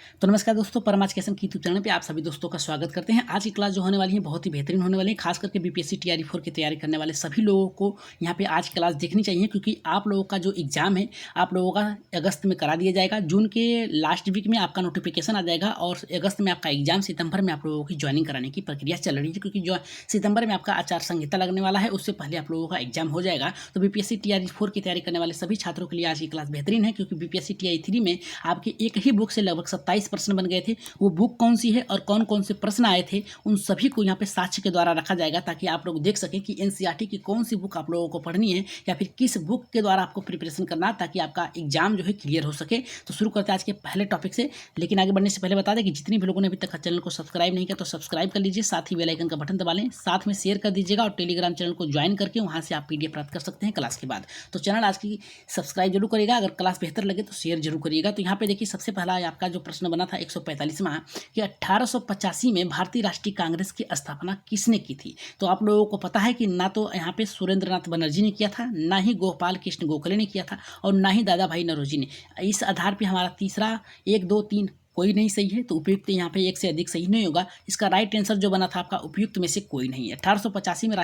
तो नमस्कार दोस्तों, परम एजुकेशन की यूट्यूब चैनल पे आप सभी दोस्तों का स्वागत करते हैं। आज की क्लास जो होने वाली है बहुत ही बेहतरीन होने वाली है। खास करके बीपीएससी टीआरई 4 की तैयारी करने वाले सभी लोगों को यहाँ पे आज क्लास देखनी चाहिए, क्योंकि आप लोगों का जो एग्जाम है आप लोगों का अगस्त में करा दिया जाएगा। जून के लास्ट वीक में आपका नोटिफिकेशन आ जाएगा और अगस्त में आपका एग्जाम, सितंबर में आप लोगों की ज्वाइनिंग कराने की प्रक्रिया चल रही है, क्योंकि जो सितंबर में आपका आचार संहिता लगने वाला है उससे पहले आप लोगों का एग्जाम हो जाएगा। तो बीपीएससी टीआरई 4 की तैयारी करने वाले सभी छात्रों के लिए आज की क्लास बेहतरीन है, क्योंकि बीपीएससी टीआरई 3 में आपकी एक ही बुक से लगभग 27 प्रश्न बन गए थे। वो बुक कौन सी है और कौन कौन से प्रश्न आए थे उन सभी को यहाँ पे साक्ष्य के द्वारा रखा जाएगा, ताकि आप लोग देख सकें कि एनसीईआरटी की कौन सी बुक आप लोगों को पढ़नी है या फिर किस बुक के द्वारा आपको प्रिपरेशन करना, ताकि आपका एग्जाम जो है क्लियर हो सके। तो शुरू करते हैं आज के पहले टॉपिक से। लेकिन आगे बढ़ने से पहले बता दें कि जितने भी लोगों ने अभी तक चैनल को सब्सक्राइब नहीं किया तो सब्सक्राइब कर लीजिए, साथ ही बेल आइकन का बटन दबा लें, साथ में शेयर कर दीजिएगा और टेलीग्राम चैनल को ज्वाइन करके वहाँ से आप पीडीएफ प्राप्त कर सकते हैं क्लास के बाद। तो चैनल आज की सब्सक्राइब जरूर करिएगा, अगर क्लास बेहतर लगे तो शेयर जरूर करिएगा। तो यहाँ पे देखिए सबसे पहला आपका जो प्रश्न बना था 145वां कि 1885 में भारतीय राष्ट्रीय कांग्रेस की स्थापना किसने की थी। तो आप लोगों को पता है कि ना तो यहाँ पे सुरेंद्रनाथ बनर्जी ने किया था, ना ही गोपाल कृष्ण गोखले ने किया था और ना ही दादा भाई नौरोजी ने। इस आधार पर हमारा तीसरा 1, 2, 3 कोई नहीं सही है, तो उपयुक्त यहाँ पे एक से अधिक सही नहीं होगा। इसका राइट आंसर जो बना था आपका उपयुक्त में से कोई नहीं है। 1885 में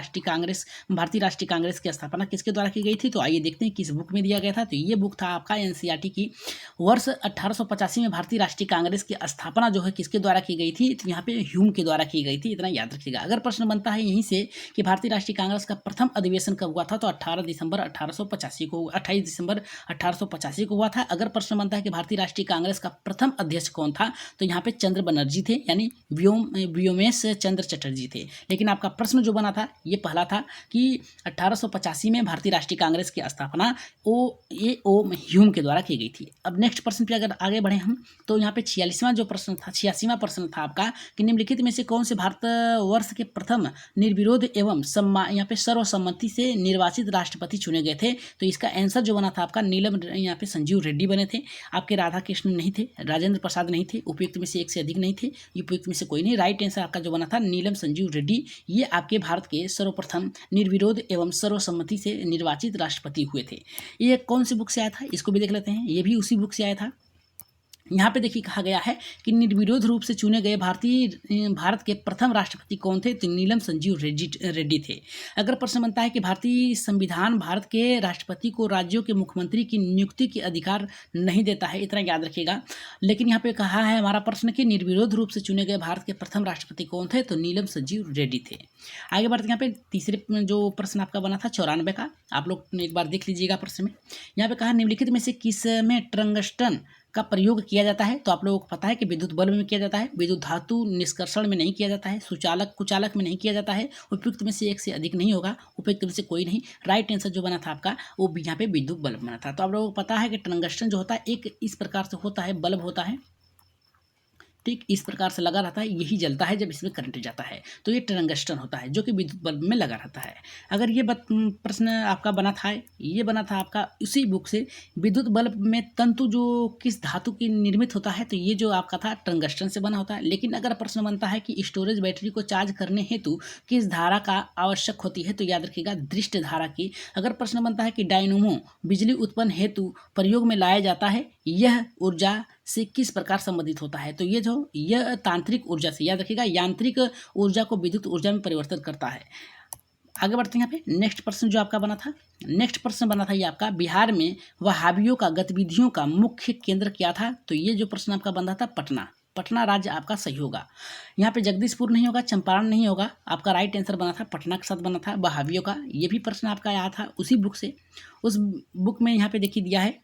भारतीय राष्ट्रीय कांग्रेस की स्थापना किसके द्वारा की गई थी, तो आइए देखते हैं किस बुक में दिया गया था। तो ये बुक था आपका एनसीईआरटी की। वर्ष 1885 में भारतीय राष्ट्रीय कांग्रेस की स्थापना जो है किसके द्वारा की गई थी, तो यहाँ पे ह्यूम के द्वारा की गई थी, इतना याद रखिएगा। अगर प्रश्न बनता है यहीं से कि भारतीय राष्ट्रीय कांग्रेस का प्रथम अधिवेशन कब हुआ था, तो 28 दिसंबर 1885 को हुआ था। अगर प्रश्न बनता है कि भारतीय राष्ट्रीय कांग्रेस का प्रथम अध्यक्ष कौन था, तो यहाँ पे चंद्र बनर्जी थे, यानी व्योमेश चंद्र चटर्जी थे। लेकिन आपका प्रश्न जो बना था ये पहला था कि 1885 में भारतीय राष्ट्रीय कांग्रेस की स्थापना ह्यूम के द्वारा की गई थी। अब नेक्स्ट प्रश्न पे अगर आगे बढ़े हम, तो यहाँ पे 86वां जो प्रश्न था, 86वां प्रश्न था आपका कि निम्नलिखित में से कौन से भारतवर्ष के प्रथम निर्विरोध एवं यहाँ पे सर्वसम्मति से निर्वाचित राष्ट्रपति चुने गए थे। तो इसका आंसर जो बना था आपका नीलम, यहाँ पे संजीव रेड्डी बने थे। आपके राधा कृष्ण नहीं थे, राजेंद्र प्रसाद नहीं थे, उपयुक्त में से एक से अधिक नहीं थे, उपयुक्त में से कोई नहीं। राइट आंसर आपका जो बना था नीलम संजीव रेड्डी, ये आपके भारत के सर्वप्रथम निर्विरोध एवं सर्वसम्मति से निर्वाचित राष्ट्रपति हुए थे। ये कौन सी बुक से आया था, इसको भी देख लेते हैं। ये भी उसी बुक से आया था। यहाँ पे देखिए कहा गया है कि निर्विरोध रूप से चुने गए भारत के प्रथम राष्ट्रपति कौन थे, तो नीलम संजीव रेड्डी थे। अगर प्रश्न बनता है कि भारतीय संविधान भारत के राष्ट्रपति को राज्यों के मुख्यमंत्री की नियुक्ति के अधिकार नहीं देता है, इतना याद रखिएगा। लेकिन यहाँ पे कहा है हमारा प्रश्न कि निर्विरोध रूप से चुने गए भारत के प्रथम राष्ट्रपति कौन थे, तो नीलम संजीव रेड्डी थे। आगे बढ़ते यहाँ पे तीसरे जो प्रश्न आपका बना था 94 का, आप लोग एक बार देख लीजिएगा प्रश्न में। यहाँ पे कहा निम्नलिखित में से किस में टंगस्टन का प्रयोग किया जाता है, तो आप लोगों को पता है कि विद्युत बल्ब में किया जाता है, विद्युत धातु निष्कर्षण में नहीं किया जाता है, कुचालक में नहीं किया जाता है। उपयुक्त में से एक से अधिक नहीं होगा, उपयुक्त में से कोई नहीं। राइट आंसर जो बना था आपका वो यहाँ पे विद्युत बल्ब बना था। तो आप लोगों को पता है कि टंगस्टन जो होता है एक इस प्रकार से होता है, बल्ब होता है, ठीक इस प्रकार से लगा रहता है, यही जलता है जब इसमें करंट जाता है, तो ये टंगस्टन होता है जो कि विद्युत बल्ब में लगा रहता है। अगर ये प्रश्न आपका बना था, ये बना था आपका उसी बुक से, विद्युत बल्ब में तंतु जो किस धातु की निर्मित होता है, तो ये जो आपका था टंगस्टन से बना होता है। लेकिन अगर प्रश्न बनता है कि स्टोरेज बैटरी को चार्ज करने हेतु किस धारा का आवश्यक होती है, तो याद रखिएगा दृष्ट धारा की। अगर प्रश्न बनता है कि डायनोमो बिजली उत्पन्न हेतु प्रयोग में लाया जाता है, यह ऊर्जा से किस प्रकार संबंधित होता है, तो यह तांत्रिक ऊर्जा से, याद रखिएगा यांत्रिक ऊर्जा को विद्युत ऊर्जा में परिवर्तित करता है। आगे बढ़ते हैं यहाँ पे नेक्स्ट प्रश्न जो आपका बना था, नेक्स्ट प्रश्न बना था ये आपका बिहार में वहाबियों का गतिविधियों का मुख्य केंद्र क्या था, तो ये जो प्रश्न आपका बना था पटना राज्य आपका सही होगा। यहाँ पे जगदीशपुर नहीं होगा, चंपारण नहीं होगा, आपका राइट आंसर बना था पटना के साथ बना था वहाबियों का। ये भी प्रश्न आपका आया था उसी बुक से, उस बुक में यहाँ पे देखिए दिया है,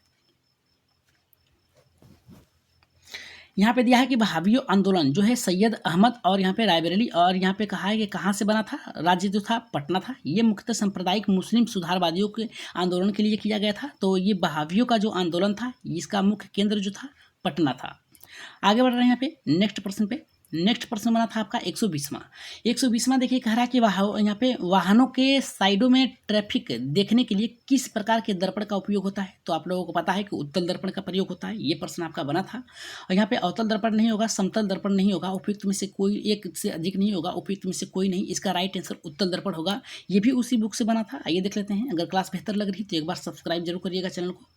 यहाँ पे दिया है कि वहाबियों आंदोलन जो है सैयद अहमद और यहाँ पे रायबरेली, और यहाँ पे कहा है कि कहाँ से बना था, राज्य जो था पटना था। ये मुख्यतः सांप्रदायिक मुस्लिम सुधारवादियों के आंदोलन के लिए किया गया था। तो ये वहाबियों का जो आंदोलन था इसका मुख्य केंद्र जो था पटना था। आगे बढ़ रहे हैं यहाँ पे नेक्स्ट प्रश्न पे। नेक्स्ट प्रश्न बना था आपका 120वां देखिए कह रहा है कि यहाँ पे वाहनों के साइडों में ट्रैफिक देखने के लिए किस प्रकार के दर्पण का उपयोग होता है, तो आप लोगों को पता है कि उत्तल दर्पण का प्रयोग होता है। ये प्रश्न आपका बना था। और यहाँ पे अवतल दर्पण नहीं होगा, समतल दर्पण नहीं होगा, उपयुक्त में से कोई एक से अधिक नहीं होगा, उपयुक्त में से कोई नहीं। इसका राइट आंसर उत्तल दर्पण होगा। ये भी उसी बुक से बना था। आइए देख लेते हैं। अगर क्लास बेहतर लग रही तो एक बार सब्सक्राइब जरूर करिएगा चैनल को।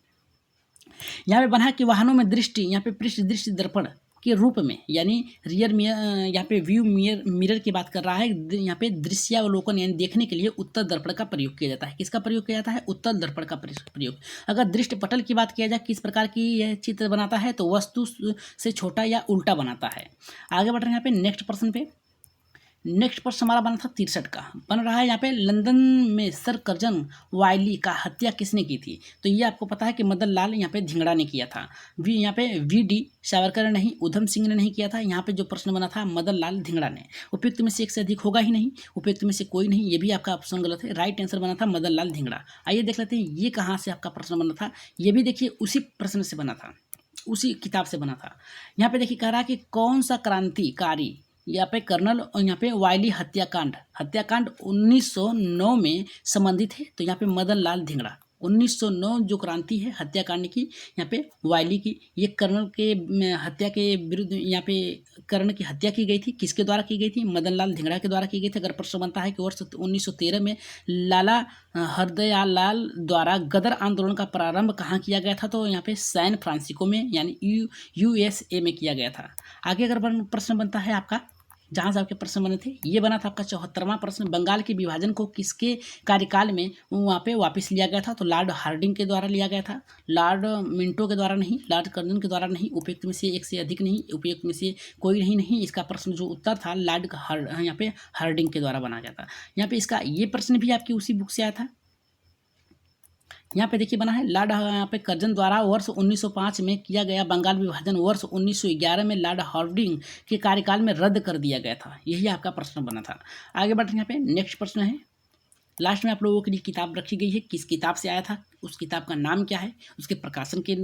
यहाँ पे बना है कि वाहनों में दृष्टि, यहाँ पे पृष्ठ दृष्टि दर्पण के रूप में, यानी रियर मिरर, यहाँ पे व्यू मिरर की बात कर रहा है। यहाँ पे दृश्यावलोकन यानी देखने के लिए उत्तर दर्पण का प्रयोग किया जाता है। किसका प्रयोग किया जाता है? उत्तर दर्पण का प्रयोग। अगर दृष्टि पटल की बात किया जाए किस प्रकार की यह चित्र बनाता है, तो वस्तु से छोटा या उल्टा बनाता है। आगे बढ़ रहे हैं यहाँ पे नेक्स्ट प्रश्न पे। नेक्स्ट प्रश्न हमारा बना था 63 का, बन रहा है यहाँ पे लंदन में सर कर्जन वायली का हत्या किसने की थी? तो ये आपको पता है कि मदन लाल यहाँ पे धिंगड़ा ने किया था। यहाँ पे वी.डी. सावरकर ने नहीं, उधम सिंह ने नहीं किया था। यहाँ पे जो प्रश्न बना था मदन लाल धिंगड़ा ने। उपयुक्त में से एक से अधिक होगा ही नहीं, उपयुक्त में से कोई नहीं, ये भी आपका ऑप्शन गलत है। राइट आंसर बना था मदन लाल धिंगड़ा। आइए देख लेते हैं ये कहाँ से आपका प्रश्न बना था। ये भी देखिए उसी प्रश्न से बना था, उसी किताब से बना था। यहाँ पे देखिए कह रहा है कि कौन सा क्रांतिकारी यहाँ पे कर्नल और यहाँ पे वायली हत्याकांड 1909 में संबंधित है। तो यहाँ पे मदन लाल धिंगड़ा 1909 जो क्रांति है हत्याकांड की, यहाँ पे वायली की, ये कर्नल के हत्या के विरुद्ध यहाँ पे कर्ण की हत्या की गई थी। किसके द्वारा की गई थी? मदन लाल धिंगड़ा के द्वारा की गई थी। अगर प्रश्न बनता है कि वर्ष 1913 में लाला हरदयालाल द्वारा गदर आंदोलन का प्रारंभ कहाँ किया गया था? तो यहाँ पे सैन फ्रांसिस्को में यानी USA में किया गया था। आगे अगर प्रश्न बनता है आपका, जहाँ से आपके प्रश्न बने थे, ये बना था आपका 74वां प्रश्न। बंगाल के विभाजन को किसके कार्यकाल में वहाँ पे वापस लिया गया था? तो लॉर्ड हार्डिंग के द्वारा लिया गया था, लॉर्ड मिंटो के द्वारा नहीं, लॉर्ड कर्जन के द्वारा नहीं। उपयुक्त में से एक से अधिक नहीं, उपयुक्त में से कोई नहीं। इसका प्रश्न जो उत्तर था लॉर्ड यहाँ पे हार्डिंग के द्वारा बना गया था। यहाँ पे इसका ये प्रश्न भी आपकी उसी बुक से आया था। यहाँ पे देखिए बना है लॉर्ड यहाँ पे कर्जन द्वारा वर्ष 1905 में किया गया बंगाल विभाजन वर्ष 1911 में लॉर्ड हार्डिंग के कार्यकाल में रद्द कर दिया गया था। यही आपका प्रश्न बना था। आगे बढ़ते हैं, यहाँ पे नेक्स्ट प्रश्न है। लास्ट में आप लोगों के लिए किताब रखी गई है, किस किताब से आया था, उस किताब का नाम क्या है, उसके प्रकाशन के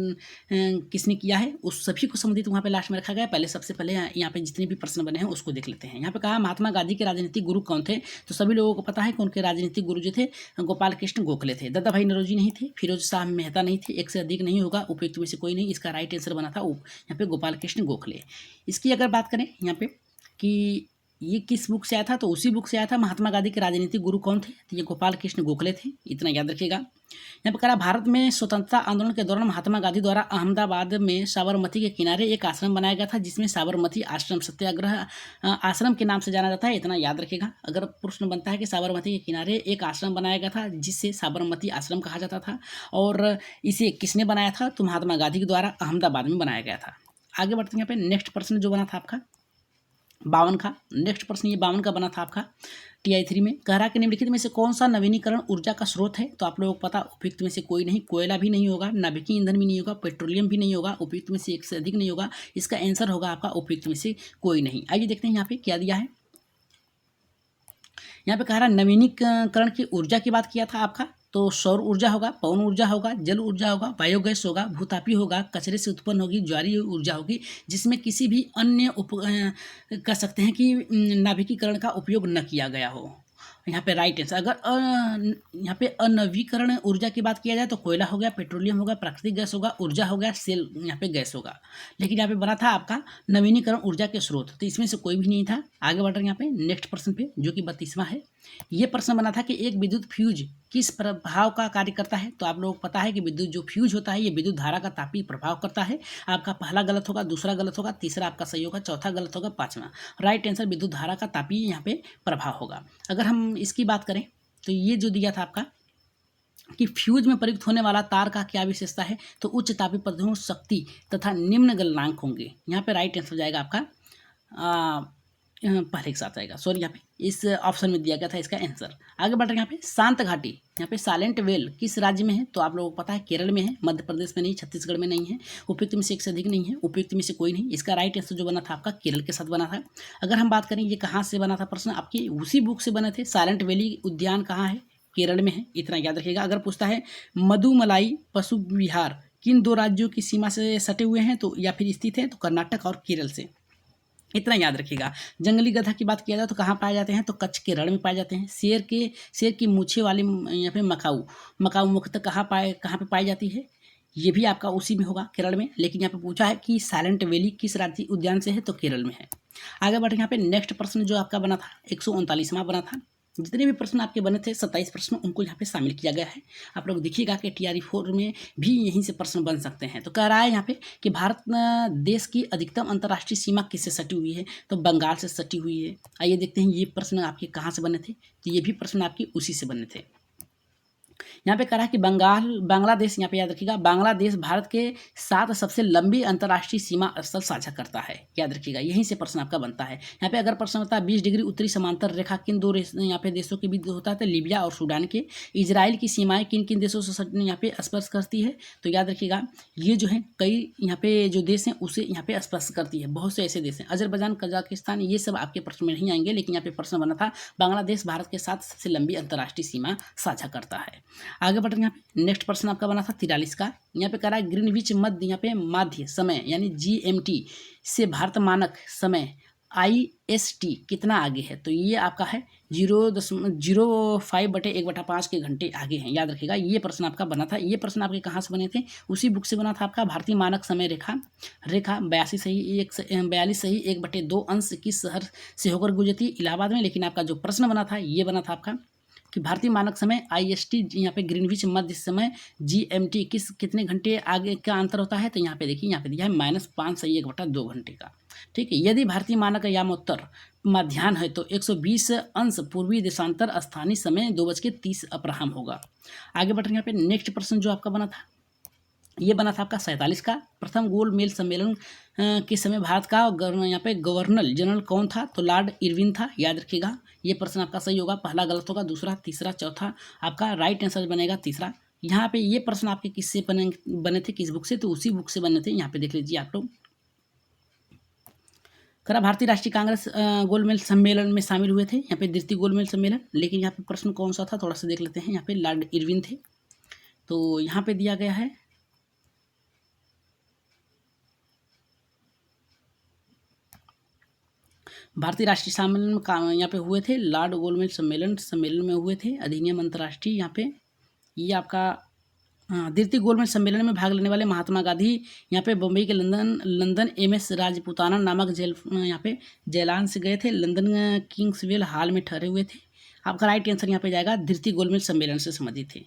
किसने किया है, उस सभी को संबंधित वहाँ पे लास्ट में रखा गया। पहले सबसे पहले यहाँ पे जितने भी प्रश्न बने हैं उसको देख लेते हैं। यहाँ पे कहा महात्मा गांधी के राजनीतिक गुरु कौन थे? तो सभी लोगों को पता है कि उनके राजनीतिक गुरु जो थे गोपाल कृष्ण गोखले थे। दादा भाई नौरोजी नहीं थे, फिरोज शाह मेहता नहीं थे, एक से अधिक नहीं होगा, उपयुक्त में से कोई नहीं। इसका राइट आंसर बना था यहाँ पे गोपाल कृष्ण गोखले। इसकी अगर बात करें यहाँ पे कि ये किस बुक से आया था, तो उसी बुक से आया था। महात्मा गांधी के राजनीतिक गुरु कौन थे? तो ये गोपाल कृष्ण गोखले थे, इतना याद रखिएगा। यहाँ पर कह रहा भारत में स्वतंत्रता आंदोलन के दौरान महात्मा गांधी द्वारा अहमदाबाद में साबरमती के किनारे एक आश्रम बनाया गया था, जिसमें साबरमती आश्रम सत्याग्रह आश्रम के नाम से जाना जाता है, इतना याद रखिएगा। अगर प्रश्न बनता है कि साबरमती के किनारे एक आश्रम बनाया गया था जिससे साबरमती आश्रम कहा जाता था, और इसे किसने बनाया था? तो महात्मा गांधी के द्वारा अहमदाबाद में बनाया गया था। आगे बढ़ते हैं, यहाँ पे नेक्स्ट प्रश्न जो बना था आपका 52 का। नेक्स्ट प्रश्न ये 52 का बना था आपका TI 3 में। कह रहा कि निम्नलिखित में से कौन सा नवीनीकरण ऊर्जा का स्रोत है? तो आप लोगों को पता, उपयुक्त में से कोई नहीं। कोयला भी नहीं होगा, नाभिकीय ईंधन भी नहीं होगा, पेट्रोलियम भी नहीं होगा, उपयुक्त में से एक से अधिक नहीं होगा। इसका आंसर होगा आपका उपयुक्त में से कोई नहीं। आइए देखते हैं यहाँ पे क्या दिया है। यहाँ पे कह रहा नवीनीकरण की ऊर्जा की बात किया था आपका, तो सौर ऊर्जा होगा, पवन ऊर्जा होगा, जल ऊर्जा होगा, बायोगैस होगा, भूतापी होगा, कचरे से उत्पन्न होगी, ज्वारीय ऊर्जा होगी, जिसमें किसी भी अन्य कह सकते हैं कि नाभिकीकरण का उपयोग न किया गया हो। यहाँ पे राइट आंसर। अगर यहाँ पे अनवीकरण ऊर्जा की बात किया जाए तो कोयला हो गया, पेट्रोलियम होगा, प्राकृतिक गैस होगा, ऊर्जा हो गया, सेल यहाँ पे गैस होगा। लेकिन यहाँ पे बना था आपका नवीनीकरण ऊर्जा के स्रोत, तो इसमें से कोई भी नहीं था। आगे बढ़ रहे हैं यहाँ पे नेक्स्ट प्रश्न पे, जो कि 32वां है। ये प्रश्न बना था कि एक विद्युत फ्यूज किस प्रभाव का कार्य करता है? तो आप लोगों को पता है कि विद्युत जो फ्यूज होता है ये विद्युत धारा का तापीय प्रभाव करता है। आपका पहला गलत होगा, दूसरा गलत होगा, तीसरा आपका सही होगा, चौथा गलत होगा, पांचवा राइट आंसर विद्युत धारा का तापीय यहाँ पे प्रभाव होगा। अगर हम इसकी बात करें तो ये जो दिया था आपका कि फ्यूज में प्रयुक्त होने वाला तार का क्या विशेषता है, तो उच्च तापीय प्रद्युम्न शक्ति तथा निम्न गलनांक होंगे। यहाँ पे राइट आंसर हो जाएगा आपका पहले के साथ आएगा, सॉरी यहाँ पे इस ऑप्शन में दिया गया था इसका आंसर। आगे बढ़ रहे हैं यहाँ पे शांत घाटी, यहाँ पे साइलेंट वेल किस राज्य में है? तो आप लोगों को पता है केरल में है, मध्य प्रदेश में नहीं, छत्तीसगढ़ में नहीं है, उपयुक्त में से एक से अधिक नहीं है, उपयुक्त में से कोई नहीं। इसका राइट आंसर जो बना था आपका केरल के साथ बना था। अगर हम बात करें ये कहाँ से बना था प्रश्न, आपकी उसी बुक से बने थे। साइलेंट वैली उद्यान कहाँ है? केरल में है, इतना याद रखिएगा। अगर पूछता है मधुमलाई पशु विहार किन दो राज्यों की सीमा से सटे हुए हैं तो या फिर स्थित है, तो कर्नाटक और केरल से, इतना याद रखिएगा। जंगली गधा की बात किया जाए तो कहाँ पाए जाते हैं? तो कच्छ के रण में पाए जाते हैं। शेर की मूछे वाली यहाँ पे मकाऊ मुख्यतः कहाँ पे पाई जाती है? ये भी आपका उसी में होगा, केरल में। लेकिन यहाँ पे पूछा है कि साइलेंट वैली किस राज्य उद्यान से है, तो केरल में है। आगे बढ़े यहाँ पे नेक्स्ट प्रश्न जो आपका बना था 139वां बना था। जितने भी प्रश्न आपके बने थे 27 प्रश्न उनको यहाँ पे शामिल किया गया है। आप लोग देखिएगा कि TRE 4 में भी यहीं से प्रश्न बन सकते हैं। तो कह रहा है यहाँ पे कि भारत देश की अधिकतम अंतर्राष्ट्रीय सीमा किससे सटी हुई है, तो बंगाल से सटी हुई है। आइए देखते हैं ये प्रश्न आपके कहाँ से बने थे, तो ये भी प्रश्न आपके उसी से बने थे। यहाँ पे कह रहा है कि बांग्लादेश, यहाँ पे याद रखिएगा, बांग्लादेश भारत के 7 सबसे लंबी अंतर्राष्ट्रीय सीमा स्थल साझा करता है। याद रखिएगा, यहीं से प्रश्न आपका बनता है। यहाँ पे अगर प्रश्न होता है 20 डिग्री उत्तरी समांतर रेखा किन दो यहाँ पे देशों के बीच होता है, तो लीबिया और सूडान के। इजराइल की सीमाएं किन किन देशों से यहाँ पे स्पर्श करती है, तो याद रखिएगा ये जो है कई यहाँ पे जो देश हैं उसे यहाँ पे स्पर्श करती है। बहुत से ऐसे देश हैं, अजरबैजान, कजाकिस्तान, ये सब आपके प्रश्न में नहीं आएंगे, लेकिन यहाँ पे प्रश्न बना था बांग्लादेश भारत के साथ सबसे लंबी अंतर्राष्ट्रीय सीमा साझा करता है। आगे बढ़ रहे हैं, यहाँ पे नेक्स्ट प्रश्न आपका बना था 43 का। यहाँ पे कह रहा है ग्रीनविच मध्य, यहाँ पे माध्य समय यानी GMT से भारत मानक समय IST कितना आगे है, तो ये आपका है 0.05/1/5 के घंटे आगे हैं। याद रखिएगा, ये प्रश्न आपका बना था। ये प्रश्न आपके कहाँ से बने थे, उसी बुक से बना था आपका भारतीय मानक समय रेखा 42 सही 1/2 अंश किस शहर से होकर गुजरती, इलाहाबाद में। लेकिन आपका जो प्रश्न बना था ये बना था आपका कि भारतीय मानक समय IST, यहाँ पे ग्रीनविच मध्य समय GMT कितने घंटे आगे का अंतर होता है, तो यहाँ पे देखिए, यहाँ पे दिया है -5 सही 1/2 घंटे का। ठीक है, यदि भारतीय मानक यामोत्तर मध्याह्न है तो 120 अंश पूर्वी देशांतर स्थानीय समय 2:30 अपराह्न होगा। आगे बढ़ रहे हैं, यहाँ पे नेक्स्ट प्रश्न जो आपका बना था ये बना था आपका 47 का। प्रथम गोल मेज सम्मेलन के समय भारत का यहाँ पे गवर्नर जनरल कौन था, तो लॉर्ड इरविन था। याद रखिएगा, ये प्रश्न आपका सही होगा, पहला गलत होगा, दूसरा, तीसरा, चौथा आपका राइट आंसर बनेगा तीसरा। यहाँ पे ये प्रश्न आपके किससे बने थे, किस बुक से, तो उसी बुक से बने थे। यहाँ पे देख लीजिए आप लोग। करा भारतीय राष्ट्रीय कांग्रेस गोलमेज सम्मेलन में शामिल हुए थे, यहाँ पे द्वितीय गोलमेज सम्मेलन। लेकिन यहाँ पे प्रश्न कौन सा था, थोड़ा सा देख लेते हैं। यहाँ पे लॉर्ड इरविन थे, तो यहाँ पे दिया गया है भारतीय राष्ट्रीय सम्मेलन में यहाँ पे हुए थे, लॉर्ड गोलमेज सम्मेलन में हुए थे। अधिनियम अंतर्राष्ट्रीय, यहाँ पे ये आपका द्वितीय गोलमेज सम्मेलन में भाग लेने वाले महात्मा गांधी यहाँ पे बम्बई के लंदन MS राजपूताना नामक जेल यहाँ पे जेलान से गए थे। लंदन किंग्सवेल हॉल में ठहरे हुए थे। आपका राइट आंसर यहाँ पे जाएगा द्वितीय गोलमेज सम्मेलन से संबंधित थे।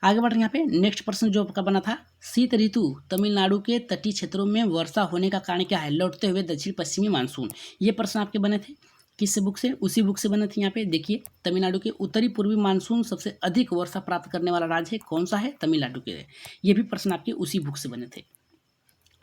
आगे बढ़ रहे हैं, यहाँ पे नेक्स्ट प्रश्न जो आपका बना था, शीत ऋतु तमिलनाडु के तटीय क्षेत्रों में वर्षा होने का कारण क्या है, लौटते हुए दक्षिण पश्चिमी मानसून। ये प्रश्न आपके बने थे किस बुक से, उसी बुक से बने थे। यहाँ पे देखिए, तमिलनाडु के उत्तरी पूर्वी मानसून सबसे अधिक वर्षा प्राप्त करने वाला राज्य है, कौन सा है, तमिलनाडु के। ये भी प्रश्न आपके उसी बुक से बने थे।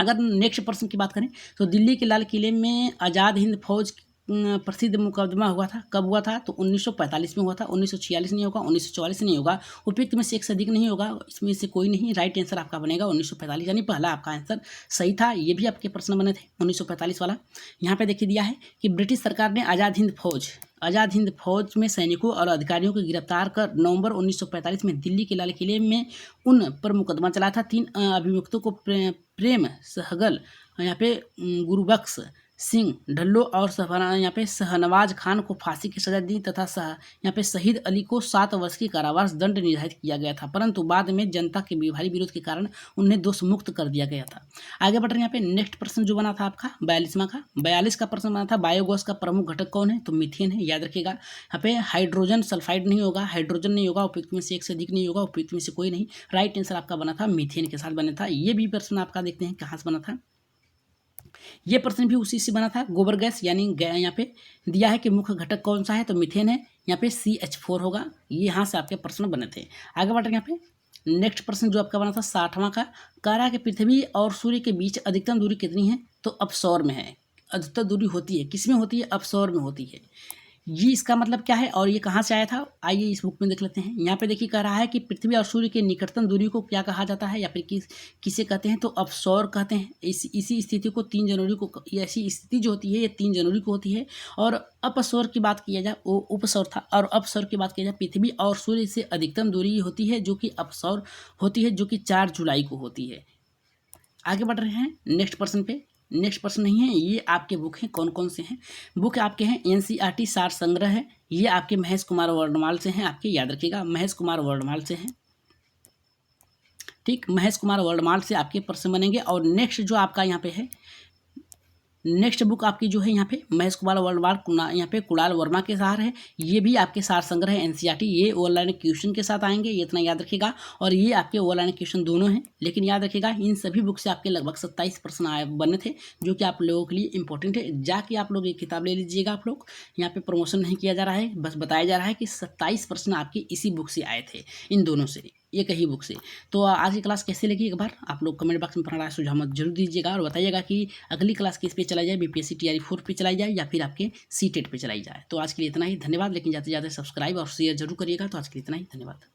अगर नेक्स्ट प्रश्न की बात करें तो दिल्ली के लाल किले में आज़ाद हिंद फौज प्रसिद्ध मुकदमा हुआ था, कब हुआ था, तो 1945 में हुआ था। 1946 नहीं होगा, 1944 नहीं होगा, उपयुक्त में से एक से अधिक नहीं होगा, इसमें से कोई नहीं। राइट आंसर आपका बनेगा 1945, यानी पहला आपका आंसर सही था। ये भी आपके प्रश्न बने थे 1945 वाला। यहाँ पे देखिए दिया है कि ब्रिटिश सरकार ने आज़ाद हिंद फौज में सैनिकों और अधिकारियों को गिरफ्तार कर नवंबर 1945 में दिल्ली के लाल किले में उन पर मुकदमा चलाया था। 3 अभियुक्तों को प्रेम सहगल, यहाँ पे गुरुबख्श सिंह ढल्लो और यहाँ पे शहनवाज खान को फांसी की सजा दी तथा यहाँ पे शहीद अली को 7 वर्ष की कारावास दंड निर्धारित किया गया था, परंतु बाद में जनता के भारी विरोध के कारण उन्हें दोष मुक्त कर दिया गया था। आगे बढ़ रहे हैं, यहाँ पे नेक्स्ट प्रश्न जो बना था आपका 42 का प्रश्न बना था, बायोगैस का प्रमुख घटक कौन है, तो मीथेन है। याद रखिएगा, यहाँ पे हाइड्रोजन सल्फाइड नहीं होगा, हाइड्रोजन नहीं होगा, उपयुक्त में से एक से अधिक नहीं होगा, उपयुक्त में से कोई नहीं। राइट आंसर आपका बना था मीथेन के साथ बना था। ये भी प्रश्न आपका देखते हैं कहाँ से बना था। ये प्रश्न भी उसी से बना था, गोबर गैस, यानी यहाँ पे दिया है कि मुख्य घटक कौन सा है, तो मीथेन है। यहाँ पे CH4 होगा। ये यहाँ से आपके प्रश्न बने थे। आगे बढ़ रहे हैं, यहाँ पे नेक्स्ट प्रश्न जो आपका बना था 60वां का, कह रहा है कि पृथ्वी और सूर्य के बीच अधिकतम दूरी कितनी है, तो अपसौर में है। अधिकतम दूरी होती है किस में होती है, अपसौर में होती है। ये इसका मतलब क्या है और ये कहाँ से आया था, आइए इस बुक में देख लेते हैं। यहाँ पे देखिए कह रहा है कि पृथ्वी और सूर्य के निकटतम दूरी को क्या कहा जाता है, या फिर किसे कहते हैं, तो अपसौर कहते हैं। इसी स्थिति को 3 जनवरी को, ऐसी स्थिति जो होती है ये 3 जनवरी को होती है। और अपसौर की बात किया जाए, वो उपसौर था, और अपसौर की बात किया जाए, पृथ्वी और सूर्य से अधिकतम दूरी होती है जो कि अपसौर होती है, जो कि 4 जुलाई को होती है। आगे बढ़ रहे हैं नेक्स्ट प्रश्न पे। नेक्स्ट प्रश्न नहीं है, ये आपके बुक हैं, कौन कौन से हैं, बुक आपके हैं NCERT सार संग्रह है। ये आपके महेश कुमार वर्णमाल से हैं, आपके याद रखिएगा महेश कुमार वर्णमाल से हैं। ठीक, महेश कुमार वर्णमाल से आपके प्रश्न बनेंगे। और नेक्स्ट जो आपका यहाँ पे है नेक्स्ट बुक आपकी जो है यहाँ पे महेश कुमार वर्लवार यहाँ पे कुणाल वर्मा के सार है। ये भी आपके सार संग्रह है एनसीईआरटी, ये ऑनलाइन क्वेश्चन के साथ आएंगे, ये इतना याद रखिएगा। और ये आपके ऑनलाइन क्वेश्चन दोनों हैं, लेकिन याद रखिएगा इन सभी बुक से आपके लगभग 27 प्रश्न आए बने थे, जो कि आप लोगों के लिए इंपॉर्टेंट है। जाके आप लोग ये किताब ले लीजिएगा। आप लोग यहाँ पे प्रमोशन नहीं किया जा रहा है, बस बताया जा रहा है कि 27 प्रश्न आपके इसी बुक से आए थे, इन दोनों से, एक ही बुक से। तो आज की क्लास कैसे लगी एक बार आप लोग कमेंट बॉक्स में अपना राय सुझाव मत जरूर दीजिएगा और बताइएगा कि अगली क्लास किस पे चलाई जाए, बीपीएससी टीआरई 4 पे चलाई जाए या फिर आपके सीटेट पे चलाई जाए। तो आज के लिए इतना ही, धन्यवाद। लेकिन जाते जाते सब्सक्राइब और शेयर जरूर करिएगा। तो आज के लिए इतना ही, धन्यवाद।